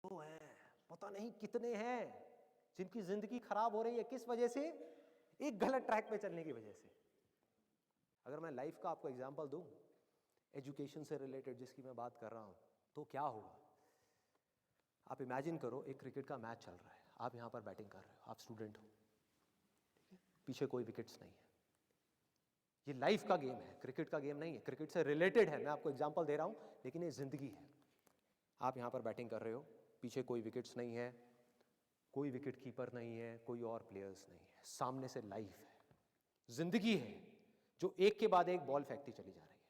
तो हैं, पता नहीं कितने हैं जिनकी जिंदगी खराब हो रही है। किस वजह से? एक गलत ट्रैक पे चलने की वजह से। अगर मैं लाइफ का आपको एग्जांपल दूं, एजुकेशन से रिलेटेड जिसकी मैं बात कर रहा हूं, तो क्या होगा? आप इमेजिन करो, एक क्रिकेट का मैच चल रहा है, आप यहां पर बैटिंग कर रहे हो, आप स्टूडेंट हो, ठीक है? पीछे कोई विकेट्स नहीं है। ये लाइफ का गेम है, क्रिकेट का गेम नहीं है, क्रिकेट से रिलेटेड है। मैं आपको एग्जांपल दे रहा हूं, लेकिन ये जिंदगी है। आप यहां पर बैटिंग कर रहे हो, पीछे कोई विकेट्स नहीं है, कोई विकेट कीपर नहीं है, कोई और प्लेयर्स नहीं है, सामने से लाइफ है, जिंदगी है, जो एक के बाद एक बॉल फेंकती चली जा रही है।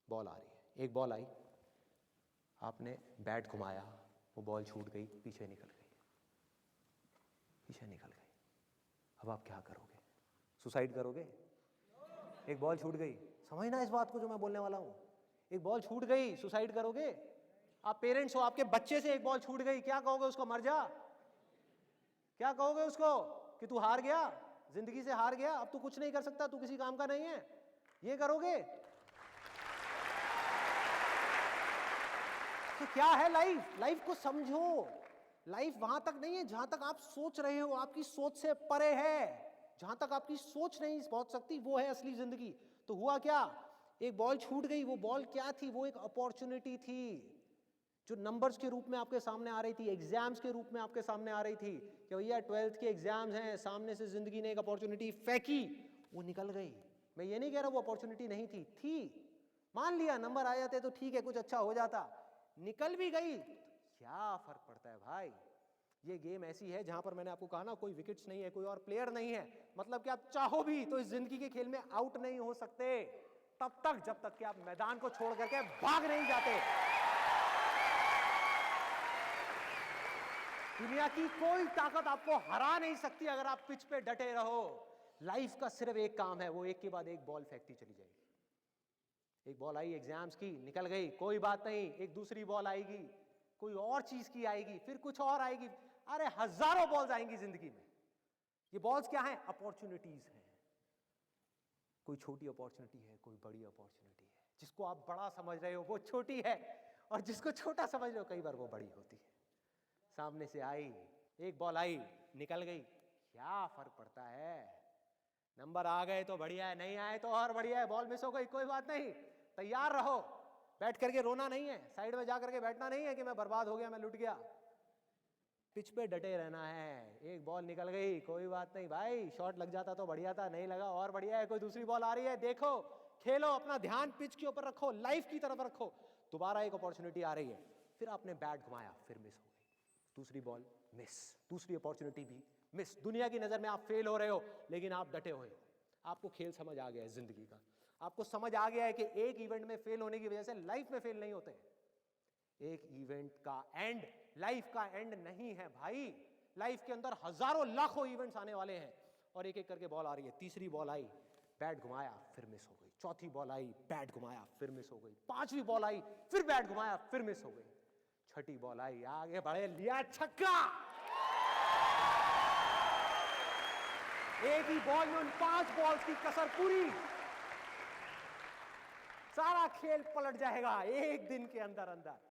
बॉल आ रही है, एक बॉल आई, आपने बैट घुमाया, वो बॉल छूट गई, पीछे निकल गई, पीछे निकल गई। अब आप क्या करोगे? सुसाइड करोगे? एक बॉल छूट गई, समझना इस बात को जो मैं बोलने वाला हूं। एक बॉल छूट गई, सुसाइड करोगे? आप पेरेंट्स हो, आपके बच्चे से एक बॉल छूट गई, क्या कहोगे उसको? मर जा? क्या कहोगे उसको कि तू हार गया, जिंदगी से हार गया, अब तू कुछ नहीं कर सकता, तू किसी काम का नहीं है? ये करोगे? तो क्या है लाइफ? लाइफ को समझो। लाइफ वहां तक नहीं है जहां तक आप सोच रहे हो, आपकी सोच से परे है। जहां तक आपकी सोच नहीं पहुंच सकती, वो है असली जिंदगी। तो हुआ क्या? एक बॉल छूट गई। वो बॉल क्या थी? वो एक अपॉर्चुनिटी थी, जो नंबर्स के रूप में आपके सामने आ रही थी, एग्जाम्स के रूप में आपके सामने आ रही थी कि भैया 12th के एग्जाम्स हैं, सामने से जिंदगी ने एक अपॉर्चुनिटी फेंकी, वो निकल गई। मैं ये नहीं कह रहा वो अपॉर्चुनिटी नहीं थी। मान लिया नंबर आ जाते तो ठीक है, कुछ अच्छा हो जाता, निकल भी गई, क्या फर्क पड़ता है भाई? ये गेम ऐसी है जहां पर मैंने आपको कहा ना, कोई विकेट्स नहीं है, कोई और प्लेयर नहीं है, मतलब कि आप चाहो भी तो इस जिंदगी के खेल में आउट नहीं हो सकते तब तक जब तक कि आप मैदान को छोड़ करके भाग नहीं जाते। दुनिया की कोई ताकत आपको हरा नहीं सकती अगर आप पिच पे डटे रहो। लाइफ का सिर्फ एक काम है, वो एक के बाद एक बॉल फेंकती चली जाएगी। एक बॉल आई एग्जाम्स की, निकल गई, कोई बात नहीं, एक दूसरी बॉल आएगी, कोई और चीज की आएगी, फिर कुछ और आएगी। अरे हजारों बॉल्स आएंगी जिंदगी में। ये बॉल्स क्या हैं? अपॉर्चुनिटीज हैं। कोई छोटी अपॉर्चुनिटी है, कोई बड़ी अपॉर्चुनिटी है। जिसको आप बड़ा समझ रहे हो वो छोटी है, और जिसको छोटा समझ रहे हो कई बार वो बड़ी होती है। सामने से आई, एक बॉल आई, निकल गई, क्या फर्क पड़ता है? नंबर आ गए तो बढ़िया है, नहीं आए तो और बढ़िया है, बॉल मिस हो गई, कोई बात नहीं, तैयार रहो। बैठ करके रोना नहीं है, साइड में जा करके बैठना नहीं है कि मैं बर्बाद हो गया, मैं लुट गया। पिच पे डटे रहना है। एक बॉल निकल गई, कोई बात नहीं भाई, शॉट लग जाता तो बढ़िया था, नहीं लगा और बढ़िया है, कोई दूसरी बॉल आ रही है, देखो, खेलो, अपना ध्यान पिच के ऊपर रखो, लाइफ की तरफ रखो। दोबारा एक अपॉर्चुनिटी आ रही है, फिर आपने बैट घुमाया, फिर मिस हो गई, दूसरी बॉल मिस, दूसरी अपॉर्चुनिटी भी मिस। दुनिया की नजर में आप फेल हो रहे हो, लेकिन आप डटे हुए हो। आपको खेल समझ आ गया है जिंदगी का, आपको समझ आ गया है कि एक इवेंट में फेल होने की वजह से लाइफ में फेल नहीं होते। एक इवेंट का एंड लाइफ का एंड नहीं है भाई। लाइफ के अंदर हजारों लाखों इवेंट्स आने वाले हैं, और एक एक करके बॉल आ रही है। तीसरी बॉल आई, बैट घुमाया, फिर मिस हो गई। चौथी बॉल आई, बैट घुमाया, फिर मिस हो गई। पांचवी बॉल आई, फिर बैट घुमाया, फिर मिस हो गई। छठी बॉल आई, आगे बढ़े, लिया छक्का। एक ही बॉल में उन 5 बॉल्स की कसर पूरी, सारा खेल पलट जाएगा एक दिन के अंदर अंदर।